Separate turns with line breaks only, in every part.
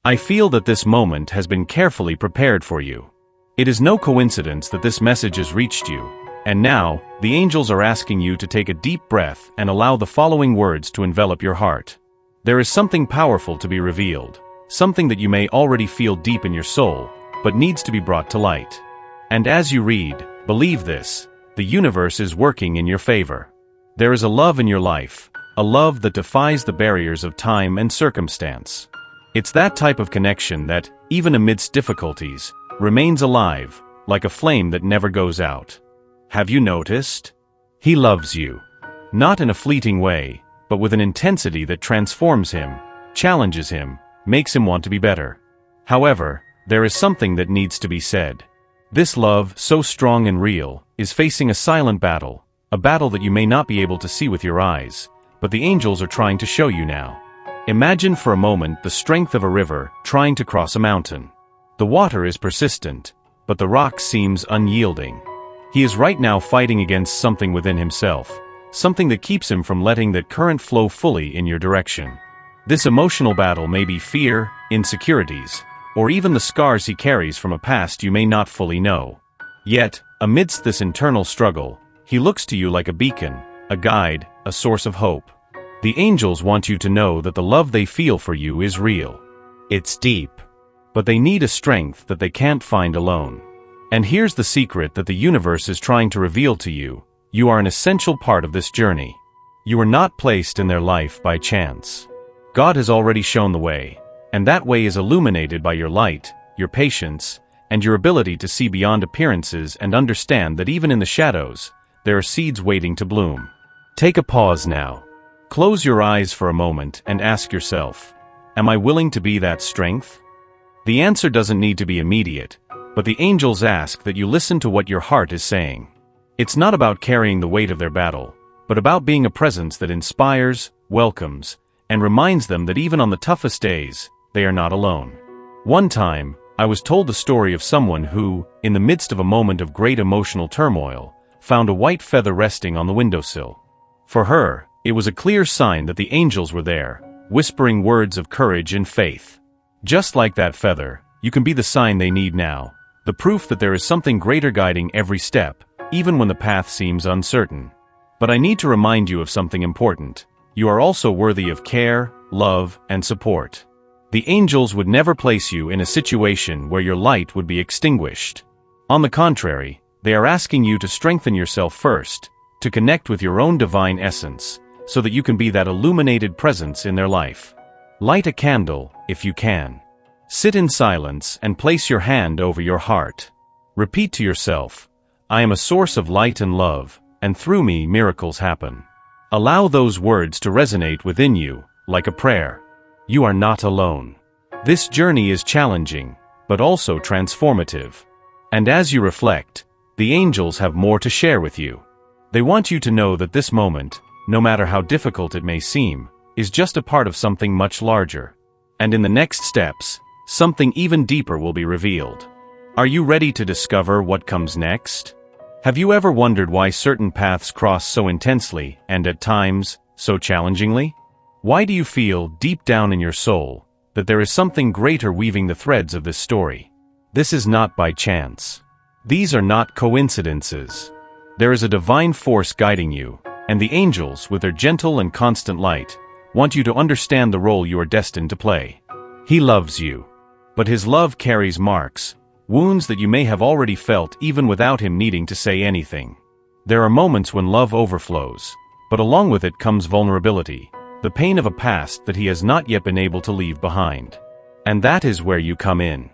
I feel that this moment has been carefully prepared for you. It is no coincidence that this message has reached you, and now, the angels are asking you to take a deep breath and allow the following words to envelop your heart. There is something powerful to be revealed, something that you may already feel deep in your soul, but needs to be brought to light. And as you read, believe this: the universe is working in your favor. There is a love in your life, a love that defies the barriers of time and circumstance. It's that type of connection that, even amidst difficulties, remains alive, like a flame that never goes out. Have you noticed? He loves you. Not in a fleeting way, but with an intensity that transforms him, challenges him, makes him want to be better. However, there is something that needs to be said. This love, so strong and real, is facing a silent battle, a battle that you may not be able to see with your eyes, but the angels are trying to show you now. Imagine for a moment the strength of a river trying to cross a mountain. The water is persistent, but the rock seems unyielding. He is right now fighting against something within himself, something that keeps him from letting that current flow fully in your direction. This emotional battle may be fear, insecurities, or even the scars he carries from a past you may not fully know. Yet, amidst this internal struggle, he looks to you like a beacon, a guide, a source of hope. The angels want you to know that the love they feel for you is real. It's deep. But they need a strength that they can't find alone. And here's the secret that the universe is trying to reveal to you: you are an essential part of this journey. You are not placed in their life by chance. God has already shown the way, and that way is illuminated by your light, your patience, and your ability to see beyond appearances and understand that even in the shadows, there are seeds waiting to bloom. Take a pause now. Close your eyes for a moment and ask yourself, am I willing to be that strength? The answer doesn't need to be immediate, but the angels ask that you listen to what your heart is saying. It's not about carrying the weight of their battle, but about being a presence that inspires, welcomes, and reminds them that even on the toughest days, they are not alone. One time, I was told the story of someone who, in the midst of a moment of great emotional turmoil, found a white feather resting on the windowsill. For her, it was a clear sign that the angels were there, whispering words of courage and faith. Just like that feather, you can be the sign they need now, the proof that there is something greater guiding every step, even when the path seems uncertain. But I need to remind you of something important. You are also worthy of care, love, and support. The angels would never place you in a situation where your light would be extinguished. On the contrary, they are asking you to strengthen yourself first, to connect with your own divine essence, so that you can be that illuminated presence in their life. Light a candle, if you can. Sit in silence and place your hand over your heart. Repeat to yourself, I am a source of light and love, and through me miracles happen. Allow those words to resonate within you, like a prayer. You are not alone. This journey is challenging, but also transformative. And as you reflect, the angels have more to share with you. They want you to know that this moment, no matter how difficult it may seem, is just a part of something much larger. And in the next steps, something even deeper will be revealed. Are you ready to discover what comes next? Have you ever wondered why certain paths cross so intensely and at times, so challengingly? Why do you feel, deep down in your soul, that there is something greater weaving the threads of this story? This is not by chance. These are not coincidences. There is a divine force guiding you, and the angels, with their gentle and constant light, want you to understand the role you are destined to play. He loves you. But his love carries marks, wounds that you may have already felt even without him needing to say anything. There are moments when love overflows, but along with it comes vulnerability, the pain of a past that he has not yet been able to leave behind. And that is where you come in.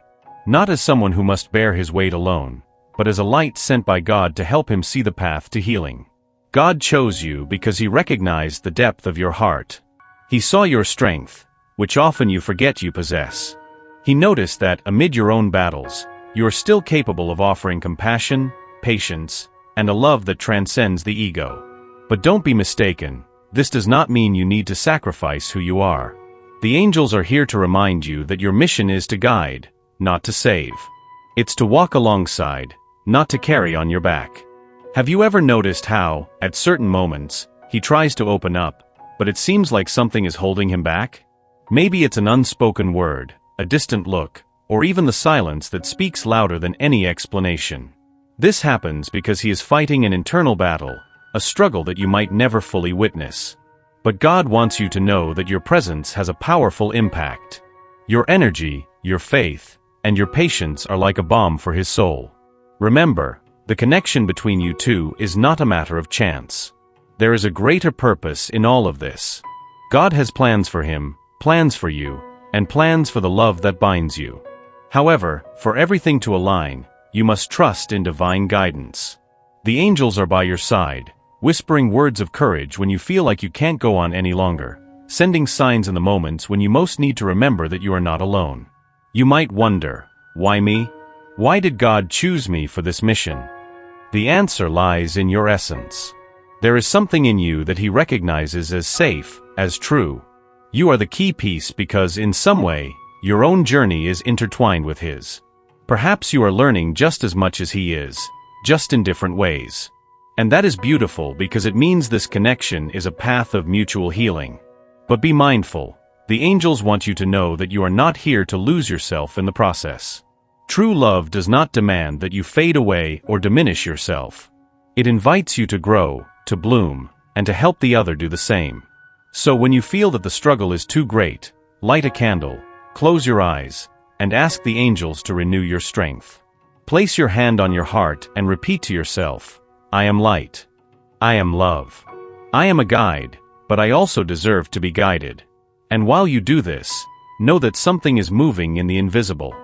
Not as someone who must bear his weight alone, but as a light sent by God to help him see the path to healing. God chose you because he recognized the depth of your heart. He saw your strength, which often you forget you possess. He noticed that, amid your own battles, you are still capable of offering compassion, patience, and a love that transcends the ego. But don't be mistaken, this does not mean you need to sacrifice who you are. The angels are here to remind you that your mission is to guide, not to save. It's to walk alongside, not to carry on your back. Have you ever noticed how, at certain moments, he tries to open up, but it seems like something is holding him back? Maybe it's an unspoken word, a distant look, or even the silence that speaks louder than any explanation. This happens because he is fighting an internal battle, a struggle that you might never fully witness. But God wants you to know that your presence has a powerful impact. Your energy, your faith, and your patience are like a balm for his soul. Remember, the connection between you two is not a matter of chance. There is a greater purpose in all of this. God has plans for him, plans for you, and plans for the love that binds you. However, for everything to align, you must trust in divine guidance. The angels are by your side, whispering words of courage when you feel like you can't go on any longer, sending signs in the moments when you most need to remember that you are not alone. You might wonder, why me? Why did God choose me for this mission? The answer lies in your essence. There is something in you that he recognizes as safe, as true. You are the key piece because, in some way, your own journey is intertwined with his. Perhaps you are learning just as much as he is, just in different ways. And that is beautiful because it means this connection is a path of mutual healing. But be mindful, the angels want you to know that you are not here to lose yourself in the process. True love does not demand that you fade away or diminish yourself. It invites you to grow, to bloom, and to help the other do the same. So when you feel that the struggle is too great, light a candle, close your eyes, and ask the angels to renew your strength. Place your hand on your heart and repeat to yourself, I am light. I am love. I am a guide, but I also deserve to be guided. And while you do this, know that something is moving in the invisible.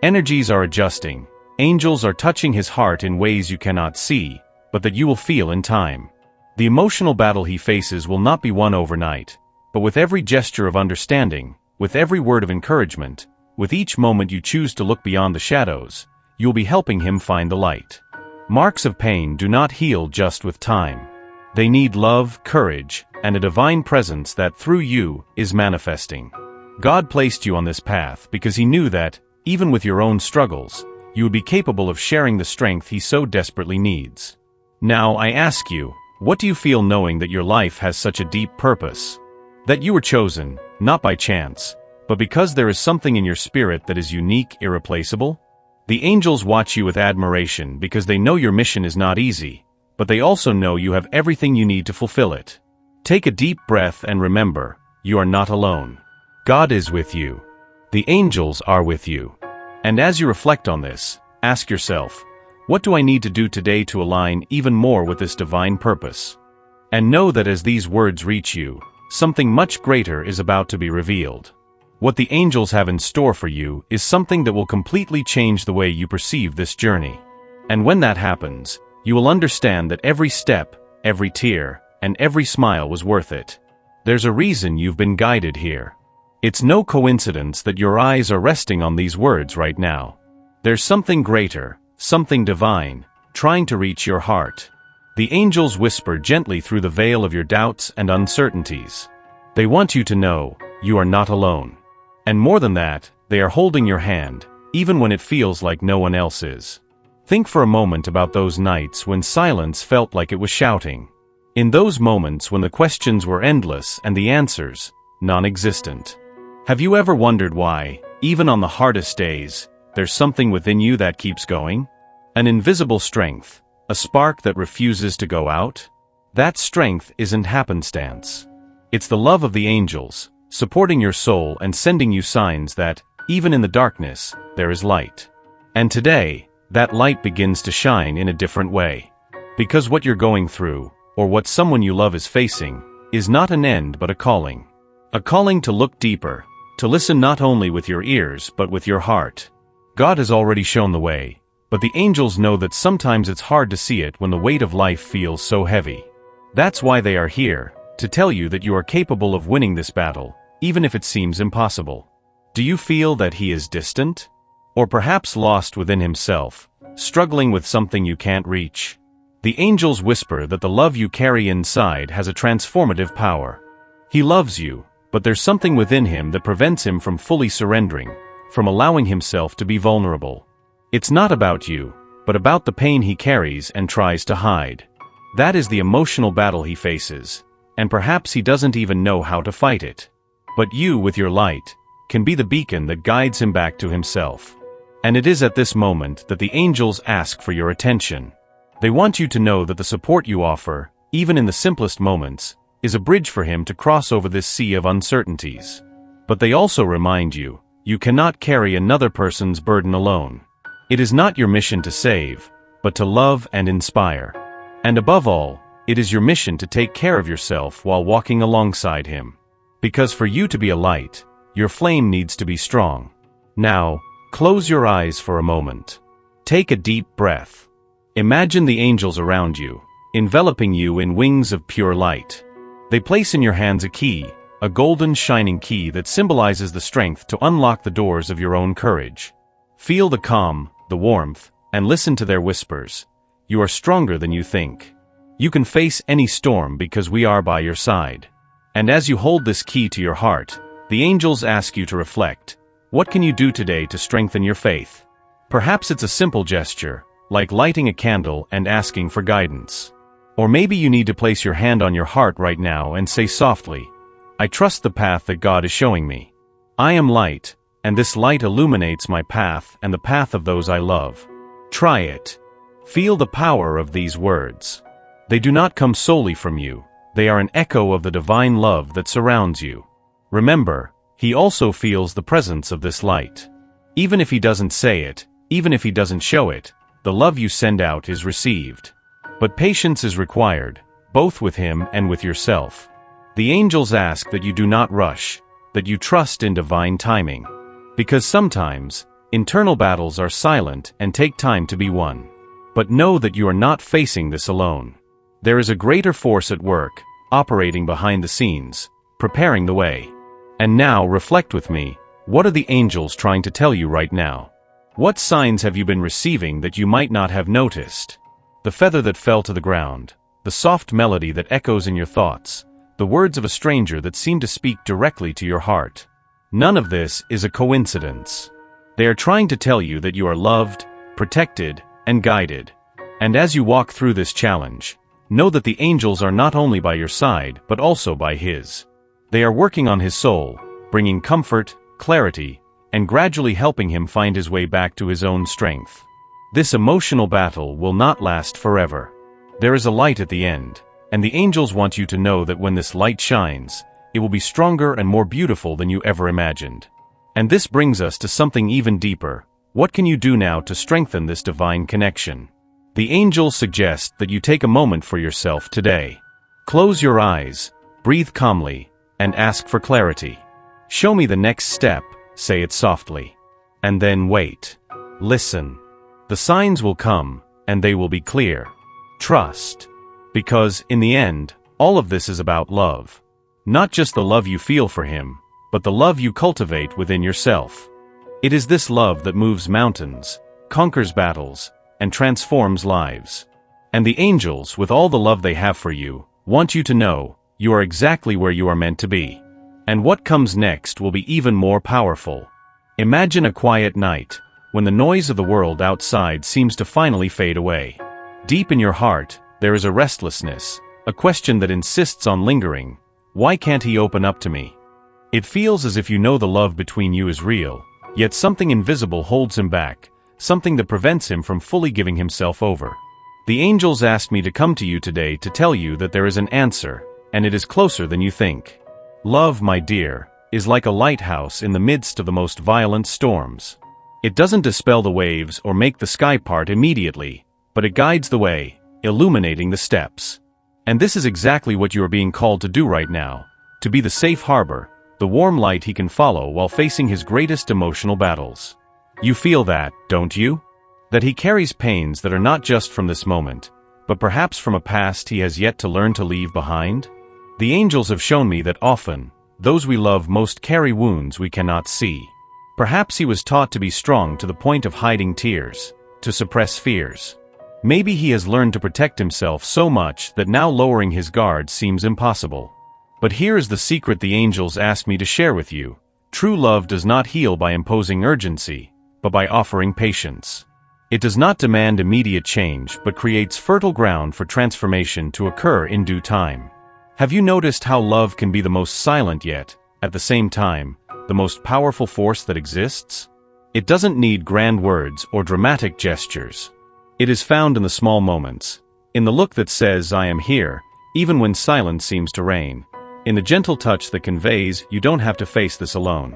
Energies are adjusting, angels are touching his heart in ways you cannot see, but that you will feel in time. The emotional battle he faces will not be won overnight, but with every gesture of understanding, with every word of encouragement, with each moment you choose to look beyond the shadows, you'll be helping him find the light. Marks of pain do not heal just with time. They need love, courage, and a divine presence that, through you, is manifesting. God placed you on this path because he knew that, even with your own struggles, you would be capable of sharing the strength he so desperately needs. Now I ask you, what do you feel knowing that your life has such a deep purpose? That you were chosen, not by chance, but because there is something in your spirit that is unique, irreplaceable? The angels watch you with admiration because they know your mission is not easy, but they also know you have everything you need to fulfill it. Take a deep breath and remember, you are not alone. God is with you. The angels are with you. And as you reflect on this, ask yourself, what do I need to do today to align even more with this divine purpose? And know that as these words reach you, something much greater is about to be revealed. What the angels have in store for you is something that will completely change the way you perceive this journey. And when that happens, you will understand that every step, every tear, and every smile was worth it. There's a reason you've been guided here. It's no coincidence that your eyes are resting on these words right now. There's something greater, something divine, trying to reach your heart. The angels whisper gently through the veil of your doubts and uncertainties. They want you to know, you are not alone. And more than that, they are holding your hand, even when it feels like no one else is. Think for a moment about those nights when silence felt like it was shouting. In those moments when the questions were endless and the answers, non-existent. Have you ever wondered why, even on the hardest days, there's something within you that keeps going? An invisible strength, a spark that refuses to go out? That strength isn't happenstance. It's the love of the angels, supporting your soul and sending you signs that, even in the darkness, there is light. And today, that light begins to shine in a different way. Because what you're going through, or what someone you love is facing, is not an end but a calling. A calling to look deeper, to listen not only with your ears but with your heart. God has already shown the way, but the angels know that sometimes it's hard to see it when the weight of life feels so heavy. That's why they are here, to tell you that you are capable of winning this battle, even if it seems impossible. Do you feel that he is distant? Or perhaps lost within himself, struggling with something you can't reach? The angels whisper that the love you carry inside has a transformative power. He loves you, but there's something within him that prevents him from fully surrendering, from allowing himself to be vulnerable. It's not about you, but about the pain he carries and tries to hide. That is the emotional battle he faces, and perhaps he doesn't even know how to fight it. But you, with your light, can be the beacon that guides him back to himself. And it is at this moment that the angels ask for your attention. They want you to know that the support you offer, even in the simplest moments, is a bridge for him to cross over this sea of uncertainties. But they also remind you, you cannot carry another person's burden alone. It is not your mission to save, but to love and inspire. And above all, it is your mission to take care of yourself while walking alongside him. Because for you to be a light, your flame needs to be strong. Now, close your eyes for a moment. Take a deep breath. Imagine the angels around you, enveloping you in wings of pure light. They place in your hands a key, a golden shining key that symbolizes the strength to unlock the doors of your own courage. Feel the calm, the warmth, and listen to their whispers. You are stronger than you think. You can face any storm because we are by your side. And as you hold this key to your heart, the angels ask you to reflect. What can you do today to strengthen your faith? Perhaps it's a simple gesture, like lighting a candle and asking for guidance. Or maybe you need to place your hand on your heart right now and say softly, I trust the path that God is showing me. I am light, and this light illuminates my path and the path of those I love. Try it. Feel the power of these words. They do not come solely from you. They are an echo of the divine love that surrounds you. Remember, he also feels the presence of this light. Even if he doesn't say it, even if he doesn't show it, the love you send out is received. But patience is required, both with him and with yourself. The angels ask that you do not rush, that you trust in divine timing. Because sometimes, internal battles are silent and take time to be won. But know that you are not facing this alone. There is a greater force at work, operating behind the scenes, preparing the way. And now reflect with me, what are the angels trying to tell you right now? What signs have you been receiving that you might not have noticed? The feather that fell to the ground, the soft melody that echoes in your thoughts, the words of a stranger that seem to speak directly to your heart. None of this is a coincidence. They are trying to tell you that you are loved, protected, and guided. And as you walk through this challenge, know that the angels are not only by your side but also by his. They are working on his soul, bringing comfort, clarity, and gradually helping him find his way back to his own strength. This emotional battle will not last forever. There is a light at the end, and the angels want you to know that when this light shines, it will be stronger and more beautiful than you ever imagined. And this brings us to something even deeper. What can you do now to strengthen this divine connection? The angels suggest that you take a moment for yourself today. Close your eyes, breathe calmly, and ask for clarity. Show me the next step, say it softly. And then wait. Listen. The signs will come, and they will be clear. Trust. Because, in the end, all of this is about love. Not just the love you feel for him, but the love you cultivate within yourself. It is this love that moves mountains, conquers battles, and transforms lives. And the angels, with all the love they have for you, want you to know, you are exactly where you are meant to be. And what comes next will be even more powerful. Imagine a quiet night, when the noise of the world outside seems to finally fade away. Deep in your heart, there is a restlessness, a question that insists on lingering. Why can't he open up to me? It feels as if you know the love between you is real, yet something invisible holds him back, something that prevents him from fully giving himself over. The angels asked me to come to you today to tell you that there is an answer, and it is closer than you think. Love, my dear, is like a lighthouse in the midst of the most violent storms. It doesn't dispel the waves or make the sky part immediately, but it guides the way, illuminating the steps. And this is exactly what you are being called to do right now, to be the safe harbor, the warm light he can follow while facing his greatest emotional battles. You feel that, don't you? That he carries pains that are not just from this moment, but perhaps from a past he has yet to learn to leave behind? The angels have shown me that often, those we love most carry wounds we cannot see. Perhaps he was taught to be strong to the point of hiding tears, to suppress fears. Maybe he has learned to protect himself so much that now lowering his guard seems impossible. But here is the secret the angels asked me to share with you. True love does not heal by imposing urgency, but by offering patience. It does not demand immediate change but creates fertile ground for transformation to occur in due time. Have you noticed how love can be the most silent yet, at the same time, the most powerful force that exists? It doesn't need grand words or dramatic gestures. It is found in the small moments, in the look that says, "I am here," even when silence seems to reign, in the gentle touch that conveys, "You don't have to face this alone."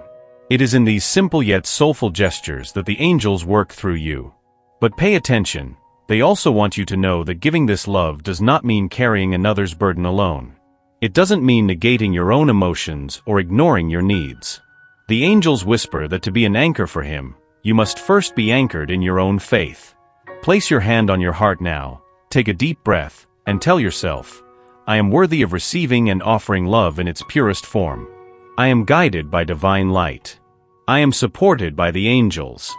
It is in these simple yet soulful gestures that the angels work through you. But pay attention, they also want you to know that giving this love does not mean carrying another's burden alone. It doesn't mean negating your own emotions or ignoring your needs. The angels whisper that to be an anchor for him, you must first be anchored in your own faith. Place your hand on your heart now, take a deep breath, and tell yourself, "I am worthy of receiving and offering love in its purest form. I am guided by divine light. I am supported by the angels."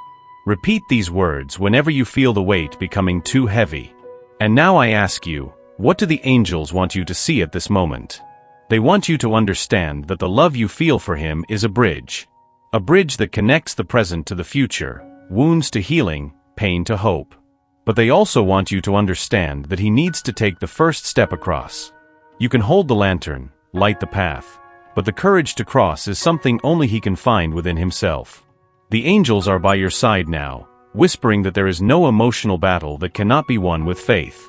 Repeat these words whenever you feel the weight becoming too heavy. And now I ask you, what do the angels want you to see at this moment? They want you to understand that the love you feel for him is a bridge that connects the present to the future, wounds to healing, pain to hope. But they also want you to understand that he needs to take the first step across. You can hold the lantern, light the path, but the courage to cross is something only he can find within himself. The angels are by your side now, whispering that there is no emotional battle that cannot be won with faith.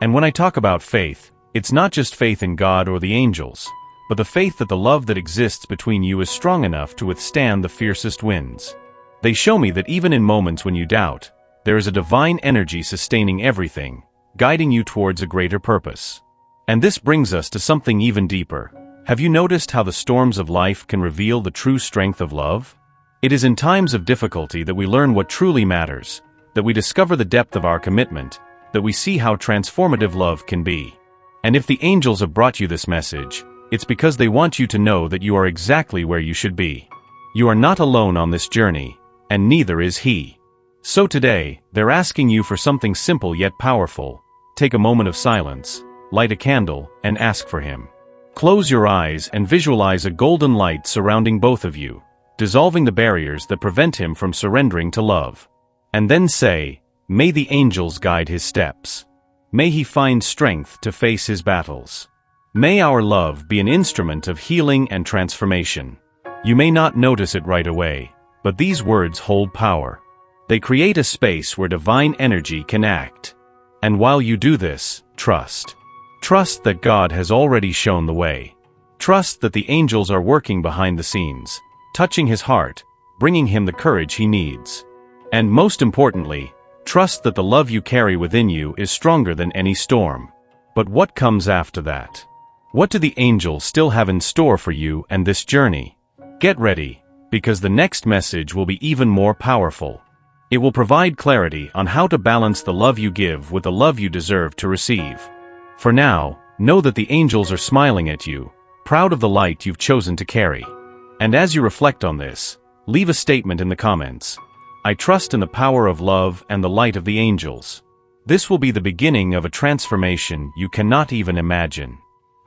And when I talk about faith, it's not just faith in God or the angels, but the faith that the love that exists between you is strong enough to withstand the fiercest winds. They show me that even in moments when you doubt, there is a divine energy sustaining everything, guiding you towards a greater purpose. And this brings us to something even deeper. Have you noticed how the storms of life can reveal the true strength of love? It is in times of difficulty that we learn what truly matters, that we discover the depth of our commitment, that we see how transformative love can be. And if the angels have brought you this message, it's because they want you to know that you are exactly where you should be. You are not alone on this journey, and neither is he. So today, they're asking you for something simple yet powerful. Take a moment of silence, light a candle, and ask for him. Close your eyes and visualize a golden light surrounding both of you, dissolving the barriers that prevent him from surrendering to love. And then say, "May the angels guide his steps. May he find strength to face his battles. May our love be an instrument of healing and transformation." You may not notice it right away, but these words hold power. They create a space where divine energy can act. And while you do this, trust. Trust that God has already shown the way. Trust that the angels are working behind the scenes, touching his heart, bringing him the courage he needs. And most importantly, trust that the love you carry within you is stronger than any storm. But what comes after that? What do the angels still have in store for you and this journey? Get ready, because the next message will be even more powerful. It will provide clarity on how to balance the love you give with the love you deserve to receive. For now, know that the angels are smiling at you, proud of the light you've chosen to carry. And as you reflect on this, leave a statement in the comments. I trust in the power of love and the light of the angels. This will be the beginning of a transformation you cannot even imagine.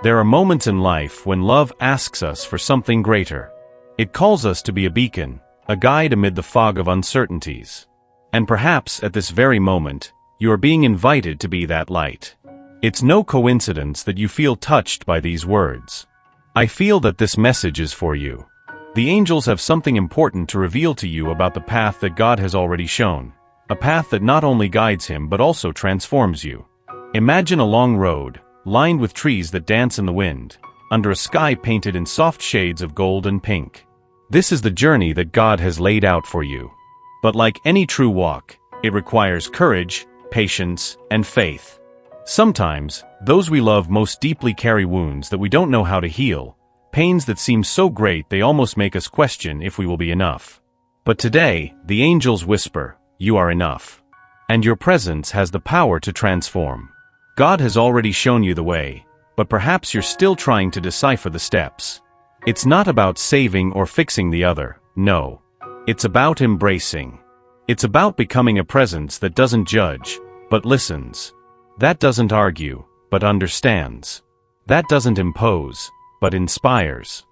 There are moments in life when love asks us for something greater. It calls us to be a beacon, a guide amid the fog of uncertainties. And perhaps at this very moment, you are being invited to be that light. It's no coincidence that you feel touched by these words. I feel that this message is for you. The angels have something important to reveal to you about the path that God has already shown, a path that not only guides him but also transforms you. Imagine a long road, lined with trees that dance in the wind, under a sky painted in soft shades of gold and pink. This is the journey that God has laid out for you. But like any true walk, it requires courage, patience, and faith. Sometimes, those we love most deeply carry wounds that we don't know how to heal, pains that seem so great they almost make us question if we will be enough. But today, the angels whisper, "You are enough." And your presence has the power to transform. God has already shown you the way, but perhaps you're still trying to decipher the steps. It's not about saving or fixing the other, no. It's about embracing. It's about becoming a presence that doesn't judge, but listens. That doesn't argue, but understands. That doesn't impose, but inspires.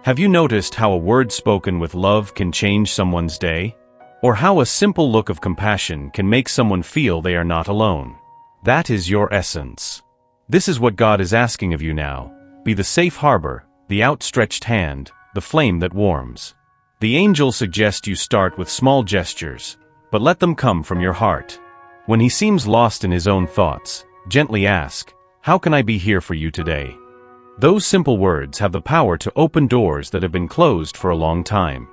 Have you noticed how a word spoken with love can change someone's day? Or how a simple look of compassion can make someone feel they are not alone? That is your essence. This is what God is asking of you now. Be the safe harbor, the outstretched hand, the flame that warms. The angels suggest you start with small gestures, but let them come from your heart. When he seems lost in his own thoughts, gently ask, "How can I be here for you today?" Those simple words have the power to open doors that have been closed for a long time.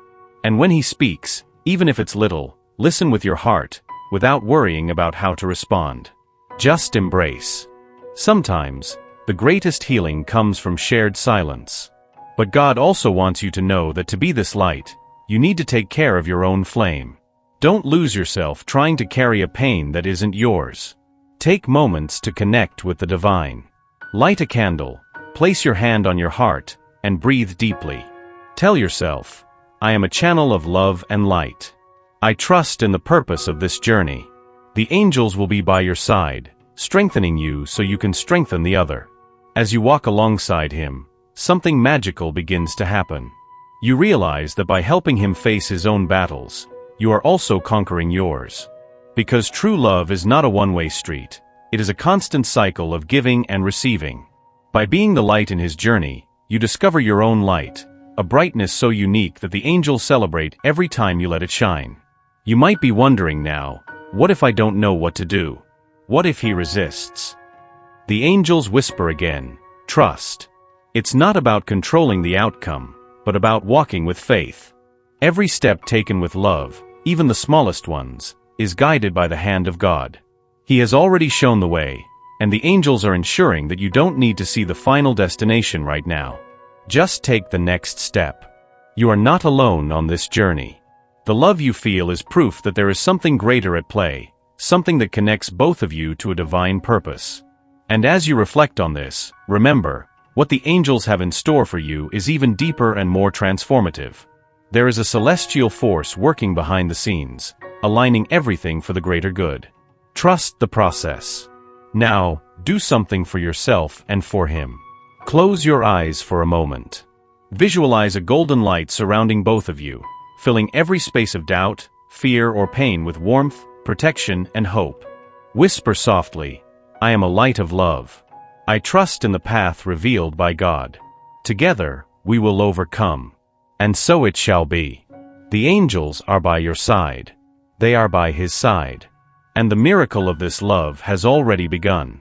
And when he speaks, even if it's little, listen with your heart, without worrying about how to respond. Just embrace. Sometimes, the greatest healing comes from shared silence. But God also wants you to know that to be this light, you need to take care of your own flame. Don't lose yourself trying to carry a pain that isn't yours. Take moments to connect with the divine. Light a candle, place your hand on your heart, and breathe deeply. Tell yourself, "I am a channel of love and light. I trust in the purpose of this journey." The angels will be by your side, strengthening you so you can strengthen the other. As you walk alongside him, something magical begins to happen. You realize that by helping him face his own battles, you are also conquering yours. Because true love is not a one-way street, it is a constant cycle of giving and receiving. By being the light in his journey, you discover your own light, a brightness so unique that the angels celebrate every time you let it shine. You might be wondering now, what if I don't know what to do? What if he resists? The angels whisper again, trust. It's not about controlling the outcome, but about walking with faith. Every step taken with love, even the smallest ones, is guided by the hand of God. He has already shown the way, and the angels are ensuring that you don't need to see the final destination right now. Just take the next step. You are not alone on this journey. The love you feel is proof that there is something greater at play, something that connects both of you to a divine purpose. And as you reflect on this, remember, what the angels have in store for you is even deeper and more transformative. There is a celestial force working behind the scenes, aligning everything for the greater good. Trust the process. Now, do something for yourself and for him. Close your eyes for a moment. Visualize a golden light surrounding both of you, filling every space of doubt, fear, or pain with warmth, protection, and hope. Whisper softly, "I am a light of love. I trust in the path revealed by God. Together, we will overcome." And so it shall be. The angels are by your side. They are by his side. And the miracle of this love has already begun.